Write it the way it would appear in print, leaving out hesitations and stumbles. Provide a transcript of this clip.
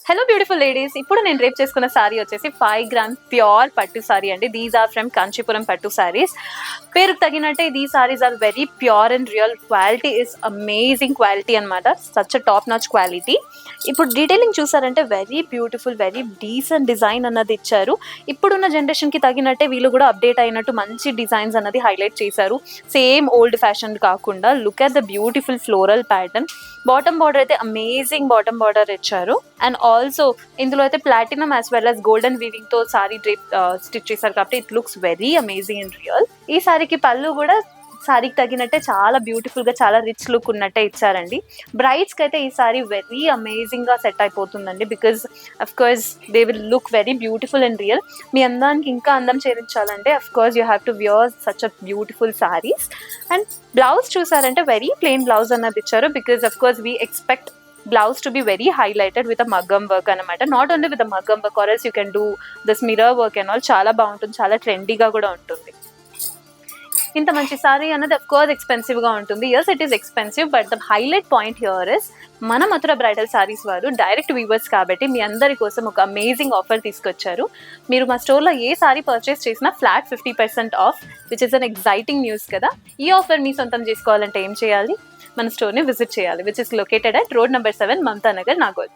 Hello beautiful ladies, ఇప్పుడు నేను రేపు చేసుకున్న సారీ వచ్చేసి 5 గ్రామ్స్ ప్యూర్ పట్టు సారీ అండి. దీస్ ఆర్ ఫ్రమ్ కాంచీపురం పట్టు సారీస్. పేరుకు తగినట్టే these saris are very pure and real. Quality is amazing quality అనమాట. Such top notch quality. ఇప్పుడు డీటెయిలింగ్ చూసారంటే very beautiful, very decent design అన్నది ఇచ్చారు. ఇప్పుడున్న జనరేషన్కి తగినట్టే వీళ్ళు కూడా అప్డేట్ అయినట్టు మంచి డిజైన్స్ అన్నది హైలైట్ చేశారు. సేమ్ ఓల్డ్ ఫ్యాషన్ కాకుండా look at the beautiful floral pattern. Bottom border అయితే అమేజింగ్ బాటమ్ బార్డర్ ఇచ్చారు. అండ్ ఆల్సో ఇందులో అయితే platinum as well as golden weaving తో సారీ డ్రేప్ స్టిచ్ చేశారు కాబట్టి it looks very amazing and real. ఈ సారీకి పళ్ళు కూడా సారీకి తగినట్టే చాలా బ్యూటిఫుల్ గా, చాలా రిచ్ లుక్ ఉన్నట్టే ఇచ్చారండి. బ్రైడ్స్ కి అయితే ఈ సారీ వెరీ అమేజింగ్ గా సెట్ అయిపోతుందండి. Because of course they will look very beautiful and real. మీ అందానికి ఇంకా అందం చేరించాలంటే of course you have to wear such a beautiful saris. And blouse చూసారంటే వెరీ ప్లెయిన్ బ్లౌజ్ అన్నది ఇచ్చారు. Because of course we expect blouse to be very highlighted with a maggam work anamata. Not only with a maggam work, or else you can do this mirror work and all. Chala baguntundi, chala trendy ga kuda untundi. ఇంత మంచి sorry అన్నది of course expensive గా ఉంటుంది. Yes, it is expensive, but the highlight point here is మన Mathura bridal saris వారు direct viewers కాబట్టి మీ అందరి కోసం ఒక అమేజింగ్ ఆఫర్ తీసుకొచ్చారు. మీరు మా స్టోర్లో ఏ సారీ పర్చేస్ చేసినా flat 50% of, which is an exciting news కదా. ఈ ఆఫర్ మీ సొంతం చేసుకోవాలంటే ఏం చేయాలి? మన స్టోర్ని విజిట్ చేయాలి, which is located at road number 7, Mamata Nagar, Nagole.